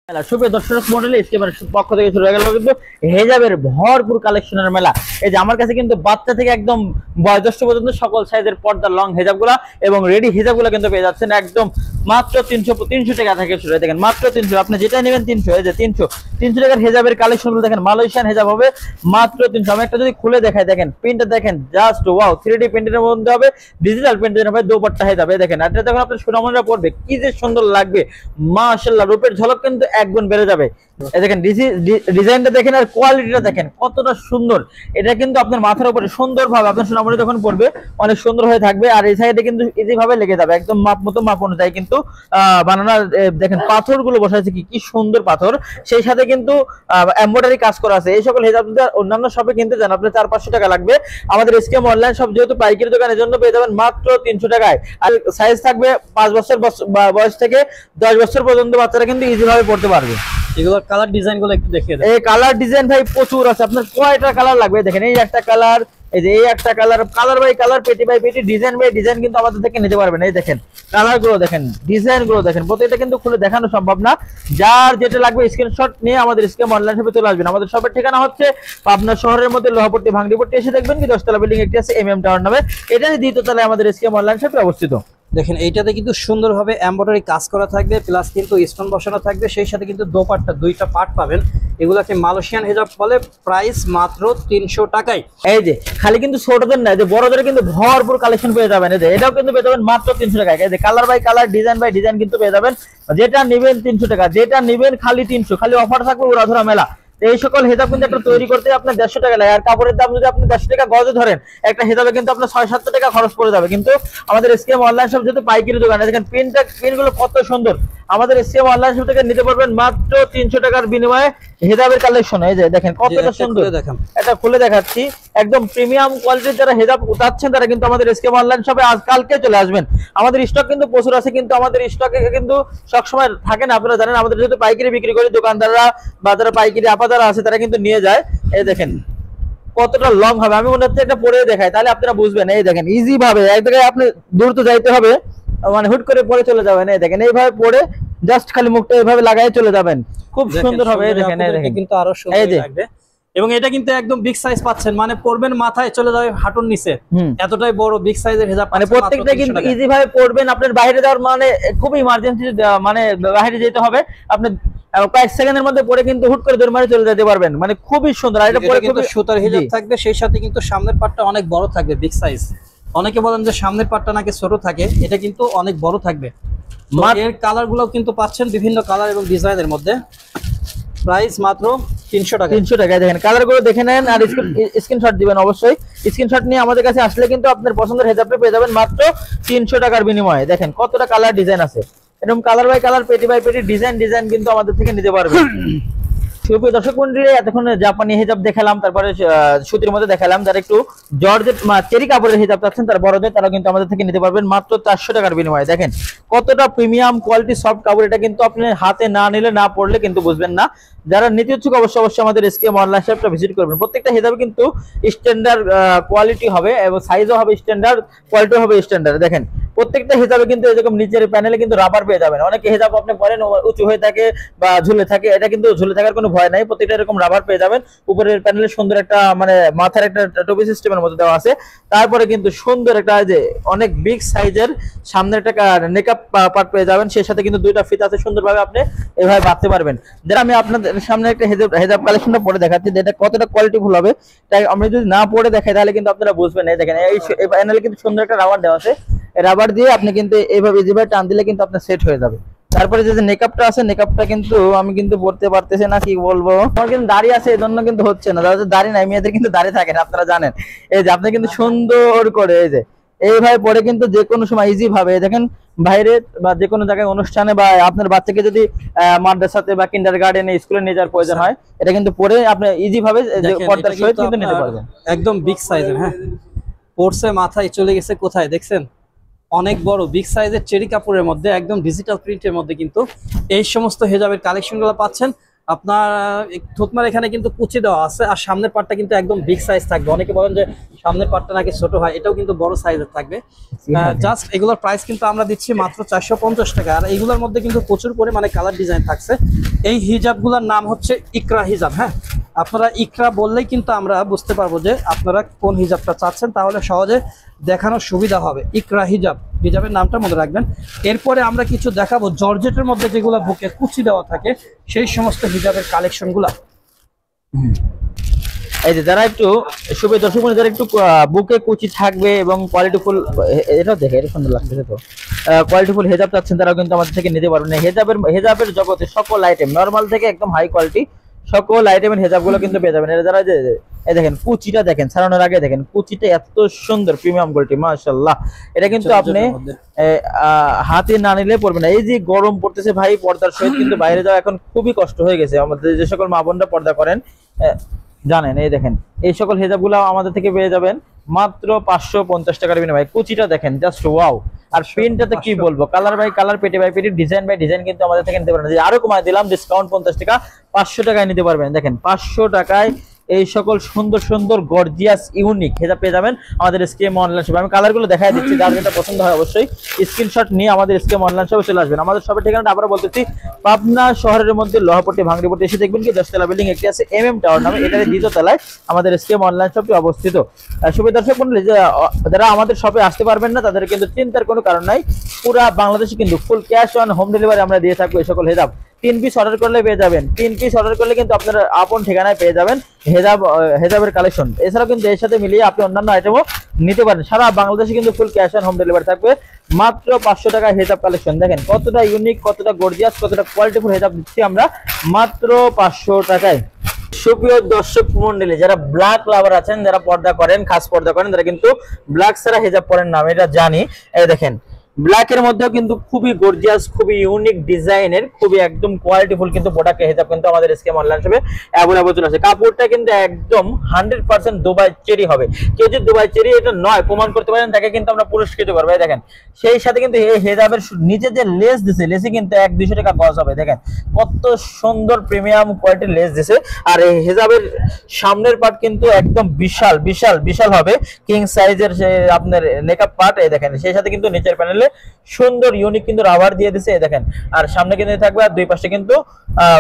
সুপ্রিয় দর্শক মন্ডলী, স্কিমের পক্ষ থেকে শুরু হয়ে গেল কিন্তু হেজাবের ভরপুর কালেকশনের মেলা। এই যে আমার কাছে কিন্তু বাচ্চা থেকে একদম বয়োজ্যেষ্ঠ পর্যন্ত সকল সাইজের পর্দা লং হেজাবগুলা এবং রেডি হেজাবগুলা কিন্তু পেয়ে যাচ্ছেন একদম মাত্র 300 টাকা থেকে শুরু। দেখেন মাত্র 300, আপনি যেটা নেবেন 300। এই যে 300 টাকার হেজাবের কালেকশনগুলো দেখেন, মালয়েশিয়ান হেজাব হবে মাত্র 300। আমি একটা যদি খুলে দেখাই, দেখেন প্রিন্টটা দেখেন, জাস্ট ওয়াও। 3D প্রিন্টের মধ্যে হবে, ডিজিটাল প্রিন্টের হবে, দোপাট্টা হেজাব। দেখেন এটা যখন আপনার সোনামণিরা পড়বে কি যে সুন্দর লাগবে, মাশাআল্লাহ। রূপের ঝলক কিন্তু একগুণ বেড়ে যাবে। এই দেখেন ডিজাইনটা দেখেন আর কোয়ালিটিটা দেখেন কতটা সুন্দর। এটা কিন্তু আপনার মাথার উপরে সুন্দরভাবে আপনার সোনামণি যখন পড়বে অনেক সুন্দর হয়ে থাকবে। আর এই সাইডে কিন্তু ইজি ভাবে লেগে যাবে, একদম মাপ মতো মাপ অনুযায়ী কিন্তু বানানো। দেখেন পাথরগুলো বসা আছে, কি সুন্দর পাথর। সেই সাথে কিন্তু এমব্রয়ডারি কাজ করা আছে। এই সকল হেজাব অন্যান্য শপে কিনতে যান আপনার 400-500 টাকা লাগবে। আমাদের স্কিম অনলাইন শপ যেহেতু পাইকারি দোকানের জন্য পেয়ে যাবেন মাত্র 300 টাকায়। আর সাইজ থাকবে 5 বছর বয়স থেকে 10 বছর পর্যন্ত বাচ্চারা কিন্তু ইজি ভাবে পড়তে পারবে। এগুলোর কালার ডিজাইন গুলো একটু দেখিয়ে দেন। এই কালার ডিজাইন ভাই প্রচুর আছে। আপনার কয়টা কালার লাগবে দেখেন, এই একটা কালার, এই যে এই একটা কালার, কালার বাই কালার, পেটি বাই পেটি, ডিজাইন বাই ডিজাইন কিন্তু আমাদের থেকে নিতে পারবেন। এই দেখেন কালার গুলো দেখেন, ডিজাইন গুলো দেখেন, প্রত্যেকটা কিন্তু খুলে দেখানো সম্ভব না। যার যেটা লাগবে স্ক্রিনশট নিয়ে আমাদের স্কিম অনলাইন শপে চলে আসবেন। আমাদের শপের ঠিকানা হচ্ছে পাবনা শহরের মধ্যে লোহাপট্টি ভাঙড়িপট্টি এসে দেখবেন কি 10তলা বিল্ডিং একটি আছে MM টাওয়ার নামে, এটা 2য় তলায় আমাদের স্কিম অনলাইন শপে অবস্থিত। দেখেন এইটাতে কিন্তু সুন্দরভাবে এমব্রয়ডারি কাজ করা থাকবে, প্লাস কিন্তু স্টোন বসানো থাকবে। সেই সাথে কিন্তু দোপাট্টা 2টা পার্ট পাবেন। এগুলাকে মালয়েশিয়ান হেজাব বলে। প্রাইস মাত্র 300 টাকায়। এই যে খালি কিন্তু ছোটদের না, যে বড়দের কিন্তু ভরপুর কালেকশন পেয়ে যাবেন। এই যে এটাও কিন্তু পেয়ে যাবেন মাত্র 300 টাকায়। এই যে colour by colour, design by design কিন্তু পেয়ে যাবেন। যেটা নেবেন 300 টাকা, যেটা নেবেন খালি 300। খালি অফার থাকবে উড়াধুরা মেলা। এই সকল হেজাব কিন্তু একটা তৈরি করতে আপনার 150 টাকা লাগে। আর কাপড়ের দাম যদি আপনি 150 টাকা গজে ধরেন, একটা হেজাবে কিন্তু আপনার 600-700 টাকা খরচ পড়ে যাবে। কিন্তু আমাদের স্কিম অনলাইন শপ যেহেতু পাইকারি দোকান, দেখেন প্রিন্টগুলো কত সুন্দর। আমাদের স্কিম অনলাইন শপ থেকে নিতে পারবেন মাত্র 300 টাকার বিনিময়ে হেজাবের কালেকশন। এই যে দেখেন কতটা সুন্দর, এটা খুলে দেখাচ্ছি। একদম প্রিমিয়াম কোয়ালিটির যারা হেজাব উঠাচ্ছেন তারা কিন্তু আমাদের স্কিম অনলাইন শপে আজ কালকে চলে আসবেন। আমাদের স্টক কিন্তু প্রচুর আছে, কিন্তু আমাদের স্টকে কিন্তু সবসময় থাকে না। আপনারা জানেন আমাদের যেহেতু পাইকারি বিক্রি করে, দোকানদাররা বা যারা পাইকারি আপাদারা আছে তারা কিন্তু নিয়ে যায়। এই দেখেন কতটা লং হবে, আমি মনে হচ্ছে একটা পরে দেখাই তাহলে আপনারা বুঝবেন। এই দেখেন ইজি ভাবে এক জায়গায় আপনি দূর তো যাইতে হবে, মানে হুট করে পরে চলে যাবেন। এই দেখেন এইভাবে পরে জাস্ট খালি মুখটা এইভাবে লাগাই চলে যাবেন, খুব সুন্দর হবে। এই দেখেন, এই দেখেন কিন্তু আরো সুন্দর লাগবে। এবং এটা কিন্তু একদম বিগ সাইজ পাচ্ছেন, মানে পরবেন মাথায় চলে যাবে হাঁটুর নিচে, এতটাই বড় বিগ সাইজের হেজাব। মানে প্রত্যেকটা কিন্তু ইজি ভাবে পরবেন। আপনার বাইরে যাওয়ার মানে খুব ইমার্জেন্সি, মানে বাইরে যেতে হবে, আপনি কয়েক সেকেন্ডের মধ্যে পরে কিন্তু হুট করে দৌড় মারে চলে যেতে পারবেন। মানে খুবই সুন্দর। আর এটা পরে কিন্তু সুতার হেজাব থাকবে, সেই সাথে কিন্তু সামনের পাটটা অনেক বড় থাকবে, বিগ সাইজ। অনেকে বলেন যে সামনের পাটটা নাকি ছোট থাকে, এটা কিন্তু অনেক বড় থাকবে। এর কালার গুলো কিন্তু পাচ্ছেন বিভিন্ন কালার এবং ডিজাইনের মধ্যে। প্রাইস মাত্র 300 টাকা। 300 টাকায় দেখেন কালার গুলো দেখে নেন আর স্ক্রিনশট দিবেন অবশ্যই। স্ক্রিনশট নিয়ে আমাদের কাছে আসলে কিন্তু আপনার পছন্দের হেজাবটা পেয়ে যাবেন মাত্র 300 টাকার বিনিময়ে। দেখেন কতটা কালার ডিজাইন আছে, এরকম কালার বাই কালার, পেটি বাই পেটি, ডিজাইন কিন্তু আমাদের থেকে নিতে পারবেন। সুপ্রিয় দর্শক মন্ডলী, এতক্ষণ জাপানি হেজাব দেখালাম, তারপরে সুতির মধ্যে দেখালাম। যারা একটু জর্জেট চেরি কাপড়ের হেজাব চাচ্ছেন তারা বড়দের, তারা কিন্তু আমাদের থেকে নিতে পারবেন মাত্র 400 টাকার বিনিময়ে। দেখেন কতটা প্রিমিয়াম কোয়ালিটি সফট কাপড়। এটা কিন্তু আপনি হাতে না নিলে, না পড়লে কিন্তু বুঝবেন না। যারা নিতে ইচ্ছুক অবশ্যই আমাদের স্কিম অনলাইন শপটা ভিজিট করবেন। প্রত্যেকটা হেজাবে কিন্তু স্ট্যান্ডার্ড কোয়ালিটি হবে এবং সাইজও হবে স্ট্যান্ডার্ড, কোয়ালিটিও হবে স্ট্যান্ডার্ড। দেখেন প্রত্যেকটা হেজাবে কিন্তু এরকম নিচের প্যানেলে কিন্তু রাবার পেয়ে যাবেন। অনেকে হেজাব আপনি পরেন উঁচু হয়ে থাকে বা ঝুলে থাকে, এটা কিন্তু ঝুলে থাকার কোনো ভয় নাই। প্রত্যেকটা এরকম রাবার পেয়ে যাবেন। উপরের প্যানেলে সুন্দর একটা মানে মাথার একটা টপি সিস্টেমের মধ্যে দেওয়া আছে। তারপরে কিন্তু সুন্দর একটা যে অনেক বিগ সাইজের সামনে একটা নেকআপ পার্ট পেয়ে যাবেন। সেই সাথে কিন্তু 2টা ফিতা আছে, সুন্দরভাবে আপনি এভাবে বাঁধতে পারবেন। যেটা আমি আপনাদের সামনে একটা হেজাব কালেকশনটা পরে দেখাচ্ছি, যেটা কতটা কোয়ালিটিফুল হবে। তাই আমি যদি না পরে দেখাই তাহলে কিন্তু আপনারা বুঝবেন। এই দেখেন এই প্যানেলে কিন্তু সুন্দর একটা রাবার দেওয়া আছে। রাবার দিয়ে আপনি কিন্তু এইভাবে যেভাবে টান দিলে কিন্তু আপনার সেট হয়ে যাবে। তারপরে যে নেকআপটা আছে, নেকআপটা কিন্তু আমি কিন্তু পড়তে পারতেছি না, কি বলবো। আমার কিন্তু দাড়ি আছে এই জন্য কিন্তু হচ্ছে না। যাদের দাড়ি নাই, মেয়েদের কিন্তু দাড়ি থাকে না, আপনারা জানেন। এই যে আপনি কিন্তু সুন্দর করে এই যে এইভাবে পরে কিন্তু যে কোনো সময় ইজি ভাবে, দেখেন বাইরে বা যে কোনো জায়গায় অনুষ্ঠানে বা আপনার বাচ্চাকে যদি মাদ্রাসাতে বা কিন্ডারগার্টেনে স্কুলে নিয়ে যাওয়ার প্রয়োজন হয়, এটা কিন্তু পরে আপনি ইজি ভাবে পর্দার সহিত কিন্তু নিতে পারবেন। একদম বিগ সাইজের। হ্যাঁ, পড়ছে মাথায় চলে গেছে কোথায়, দেখছেন অনেক বড় বিগ সাইজের চেরি কাপড়ের মধ্যে একদম ডিজিটাল প্রিন্টের মধ্যে কিন্তু এই সমস্ত হেজাবের কালেকশনগুলো পাচ্ছেন। আপনার থুতমার এখানে কিন্তু কুচি দেওয়া আছে, আর সামনের পাটটা কিন্তু একদম বিগ সাইজ থাকবে। অনেকে বলেন যে সামনের পাটটা নাকি ছোট হয়, এটাও কিন্তু বড় সাইজের থাকবে। জাস্ট এগুলোর প্রাইস কিন্তু আমরা দিচ্ছি মাত্র 450 টাকা। আর এইগুলোর মধ্যে কিন্তু প্রচুর পরিমাণে কালার ডিজাইন থাকছে। এই হিজাবগুলোর নাম হচ্ছে ইকরা হিজাব। হ্যাঁ, আপনারা ইকরা বললেই কিন্তু আমরা বুঝতে পারবো যে আপনারা কোন হিজাবটা চাচ্ছেন, তাহলে সহজে দেখানোর সুবিধা হবে। ইকরা হিজাব, হিজাবের নামটা মনে রাখবেন। এরপরে আমরা কিছু দেখাবো জর্জেটের মধ্যে যেগুলো বুকে কুচি দেওয়া থাকে, সেই সমস্ত হিজাবের কালেকশনগুলা। এই যে যারা একটু সুবিধা দর্শক বন্ধু, যারা একটু বুকে কুচি থাকবে এবং কোয়ালিটিফুল, এটাও দেখে এটা সুন্দর লাগছে তো, কোয়ালিটিফুল হেজাব চাচ্ছেন তারাও কিন্তু আমাদের থেকে নিতে পারবেন। হেজাবের জগতে সকল আইটেম নরমাল থেকে একদম হাই কোয়ালিটি সকল আইটেমের হেজাবগুলো কিন্তু পেয়ে যাবেন। এটা যারা এই দেখেন কুচিটা দেখেন, ছাড়ানোর আগে দেখেন কুচিটা এত সুন্দর প্রিমিয়াম কোয়ালিটি, মাশাআল্লাহ। এটা কিন্তু আপনি হাতে না নিলে পড়বে না। এই যে গরম পড়তেছে ভাই, পর্দার সহিত কিন্তু বাইরে যাওয়া এখন খুবই কষ্ট হয়ে গেছে। আমাদের যে সকল মা বোনরা পর্দা করেন জানেন, এই দেখেন এই সকল হেজাবগুলো আমাদের থেকে পেয়ে যাবেন মাত্র 550 টাকার বিনিময়ে। কুচিটা দেখেন জাস্ট ওয়াও। আর প্রিন্টটা তো কি বলবো, কালার বাই কালার, পেটি বাই পেটি, ডিজাইন বাই ডিজাইন কিন্তু আমাদের থেকে নিতে পারবেন। আরো কমায় দিলাম ডিসকাউন্ট 50 টাকা, 500 টাকায় নিতে পারবেন। দেখেন 500 টাকায় এই সকল সুন্দর সুন্দর গর্জিয়াস ইউনিক হেজাব পেয়ে যাবেন আমাদের এসকেএম অনলাইন শপে। আমি কালারগুলো দেখাই দিচ্ছি, যার যেটা পছন্দ হয় অবশ্যই স্ক্রিনশট নিয়ে আমাদের এসকেএম অনলাইন শপে চলে আসবেন। আমাদের শপের ঠিকানাটা আবারও বলতেছি, পাবনা শহরের মধ্যে লোহাপট্টি ভাঙড়িপট্টি এসে দেখবেন কি 10 তলা বিল্ডিং একটি আছে MM টাওয়ার নামে, এটার দ্বিতীয় তলায় আমাদের এসকেএম অনলাইন শপটি অবস্থিত। সুবিধা দর্শক মণ্ডলী, যারা আমাদের শপে আসতে পারবেন না তাদের কিন্তু চিন্তার কোনো কারণ নাই। পুরা বাংলাদেশে কিন্তু full cash on home delivery আমরা দিয়ে থাকবো। এই সকল হেজাব 3 পিস অর্ডার করলে পেয়ে যাবেন, 3 পিস অর্ডার করলে কিন্তু আপনারা আপন ঠিকানায় পেয়ে যাবেন হেজাবের কালেকশন। এছাড়াও কিন্তু এর সাথে মিলিয়ে আপনি অন্যান্য আইটেমও নিতে পারেন। সারা বাংলাদেশে কিন্তু full cash on home delivery থাকবে। মাত্র 500 টাকা হেজাব কালেকশন। দেখেন কতটা ইউনিক, কতটা গর্জিয়াস, কতটা কোয়ালিটিফুল হেজাব দিচ্ছি আমরা মাত্র 500 টাকায়। সুপ্রিয় দর্শক মন্ডলী, যারা ব্ল্যাক লাভার আছেন, যারা পর্দা করেন, খাস পর্দা করেন, তারা কিন্তু ব্ল্যাক ছাড়া হেজাব পরেন না, এটা জানি। এই দেখেন ব্ল্যাকের মধ্যেও কিন্তু খুবই গর্জিয়াস, খুবই ইউনিক ডিজাইনের, খুবই একদম কোয়ালিটিফুল কিন্তু প্রোডাক্ট হেজাব কিন্তু আমাদের এসকেএম অনলাইন শপে অ্যাভেলেবল চলে আসে। কাপড়টা কিন্তু একদম 100% দুবাই চেরি হবে। কেউ যদি দুবাই চেরি এটা নয় প্রমাণ করতে পারেন, তাকে কিন্তু আমরা পুরস্কৃত করবো। দেখেন সেই সাথে কিন্তু এই হেজাবের নিচে যে লেস দিছে, লেসে কিন্তু 100-200 টাকা গজ হবে। দেখেন কত সুন্দর প্রিমিয়াম কোয়ালিটির লেস দিছে। আর এই হেজাবের সামনের পার্ট কিন্তু একদম বিশাল বিশাল বিশাল হবে, কিং সাইজের আপনার নেকআপ পার্ট। এই দেখেন সেই সাথে কিন্তু নিচের প্যানেলে সুন্দর ইউনিক কিন্তু রাবার দিয়ে দিছে। এই দেখেন আর সামনে কিন্তু থাকবে, আর দুই পাশে কিন্তু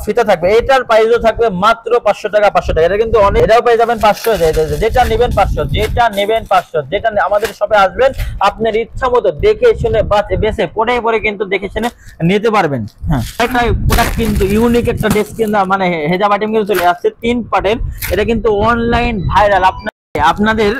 ফিতা থাকবে। এটার প্রাইসও থাকবে মাত্র 500 টাকা। 500 টাকা এটা কিন্তু অনেক, এটাও পেয়ে যাবেন 500, যেটা নেবেন 500, যেটা নেবেন 500, যেটা আমাদের শপে আসবেন আপনার ইচ্ছা মতো দেখে শুনে বেছে পরে কিন্তু দেখে শুনে নিতে পারবেন। হ্যাঁ, এটা প্রোডাক্ট কিন্তু ইউনিক একটা ড্রেস কিন্তু মানে হেজাব আইটেম কিন্তু চলে আসছে 3 পার্টের। এটা কিন্তু অনলাইন ভাইরাল, আপনাদের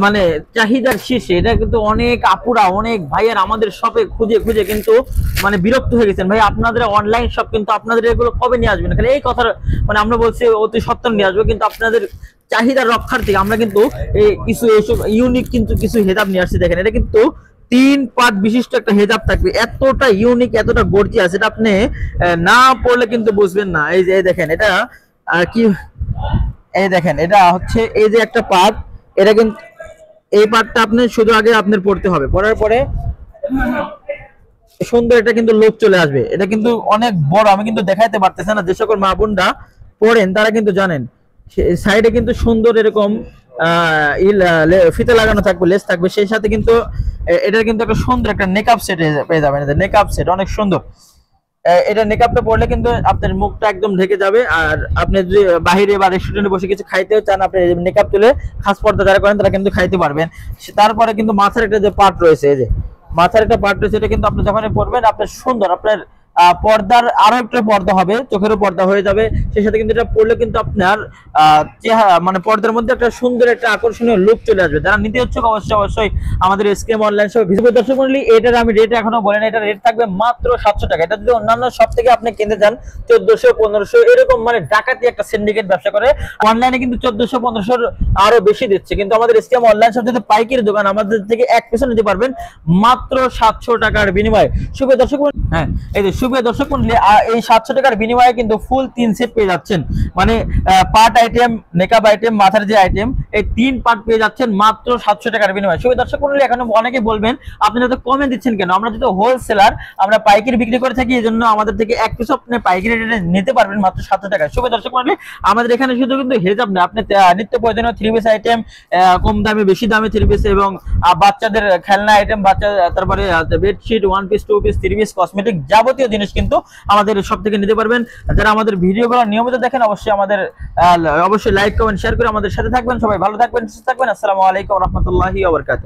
মানে চাহিদার শীর্ষে। এটা কিন্তু অনেক আপুরা, অনেক ভাইয়ার আমাদের শপে খুঁজে খুঁজে কিন্তু মানে বিরক্ত হয়ে গেছেন, ভাই আপনাদের অনলাইন শপ কিন্তু আপনাদের এগুলো কবে নিয়ে আসবেন। খালি এই কথা মানে আমরা বলছি অতি সত্তর নিয়ে আসবো, কিন্তু আপনাদের চাহিদার রক্ষার্থে আমরা কিন্তু এই কিছু এইসব ইউনিক কিন্তু কিছু হেজাব নিয়ে আসছি। দেখেন এটা কিন্তু 3 পার্ট বিশিষ্ট একটা হেজাব থাকবে, এতটা ইউনিক, এতটা গর্জিয়াস, এটা আপনি না পড়লে কিন্তু বুঝবেন না। এই যে দেখেন এটা কি, এই দেখেন এটা হচ্ছে এই যে একটা পার্ট, এটা কিন্তু এই পার্টটা আপনি শুধু আগে আপনার পড়তে হবে, পড়ার পরে সুন্দর এটা কিন্তু লুক চলে আসবে। এটা কিন্তু অনেক বড়, আমি কিন্তু দেখাইতে পারতেছি না, যে সকল মা বোনরা পড়েন তারা কিন্তু জানেন। সাইডে কিন্তু সুন্দর এরকম ফিতে লাগানো থাকবে, লেস থাকবে, সেই সাথে কিন্তু এটা কিন্তু একটা সুন্দর একটা নেকআপ সেট পেয়ে যাবেন। নেকআপ সেট অনেক সুন্দর। এটা নেকআপটা পরলে কিন্তু আপনার মুখটা একদম ঢেকে যাবে। আর আপনি যদি বাইরে বা রেস্টুরেন্টে বসে কিছু খাইতেও চান, আপনি নেকআপ তুলে খাস পর্দা যারা করেন তারা কিন্তু খাইতে পারবেন। তারপরে কিন্তু মাথার একটা যে পার্ট রয়েছে, এই যে মাথার একটা পার্ট রয়েছে, এটা কিন্তু আপনি যখন পরবেন আপনার সুন্দর, আপনার পর্দার আরো একটা পর্দা হবে, চোখেরও পর্দা হয়ে যাবে। সেই সাথে কিন্তু এটা পরলে কিন্তু আপনার চেহারা মানে পর্দার মধ্যে একটা সুন্দর একটা আকর্ষণীয় লুক চলে আসবে। যারা নিতে হচ্ছে অবশ্যই আমাদের এসকেএম অনলাইন শপে ভিজিট করতে। দর্শক মণ্ডলী, এটার আমি রেট এখনো বলেন, এটা রেট থাকবে মাত্র 700 টাকা। এটা যদি অন্যান্য সব থেকে আপনি কিনতে চান 1400-1500 এরকম, মানে ডাকাতি একটা সিন্ডিকেট ব্যবসা করে, অনলাইনে কিন্তু 1400-1500 আরো বেশি দিচ্ছে। কিন্তু আমাদের এসকেএম অনলাইন শপ যদি পাইকারি দোকান, আমাদের থেকে এক পিছু নিতে পারবেন মাত্র 700 টাকার বিনিময়ে। শুভ দর্শক, হ্যাঁ এই যে সুপ্রিয় দর্শক মণ্ডলী, এই 700 টাকার বিনিময়ে কিন্তু ফুল 3 সেট পেয়ে যাচ্ছেন। মানে পার্ট আইটেম, মেকআপ আইটেম, মাথার যে আইটেম, এই 3 পার্ট পেয়ে যাচ্ছেন মাত্র 700 টাকার বিনিময়ে। সুপ্রিয় দর্শক মণ্ডলী, এখন অনেকে বলবেন আপনি যত কমে দিচ্ছেন কেন? আমরা যেহেতু হোলসেলার, আমরা পাইকারি বিক্রি করে থাকি, এই জন্য আমাদের থেকে এক পিস আপনি পাইকারি রেটে নিতে পারবেন মাত্র 700 টাকায়। সুপ্রিয় দর্শক মণ্ডলী, আমাদের এখানে শুধু কিন্তু হেজাব না, আপনি নিত্য প্রয়োজনীয় 3 পিস আইটেম, কম দামে বেশি দামে 3 পিস, এবং বাচ্চাদের খেলনা আইটেম, তারপরে bedsheet, 1 piece, 2 piece, 3 piece, cosmetic যাবতীয় জিনিস কিন্তু আমাদের সব থেকে নিতে পারবেন। যারা আমাদের ভিডিওগুলো নিয়মিত দেখেন, অবশ্যই লাইক কমেন্ট শেয়ার করে আমাদের সাথে থাকবেন। সবাই ভালো থাকবেন, সুস্থ থাকবেন। আসসালামু আলাইকুম ওয়া রাহমাতুল্লাহি ওয়া বারাকাতুহু।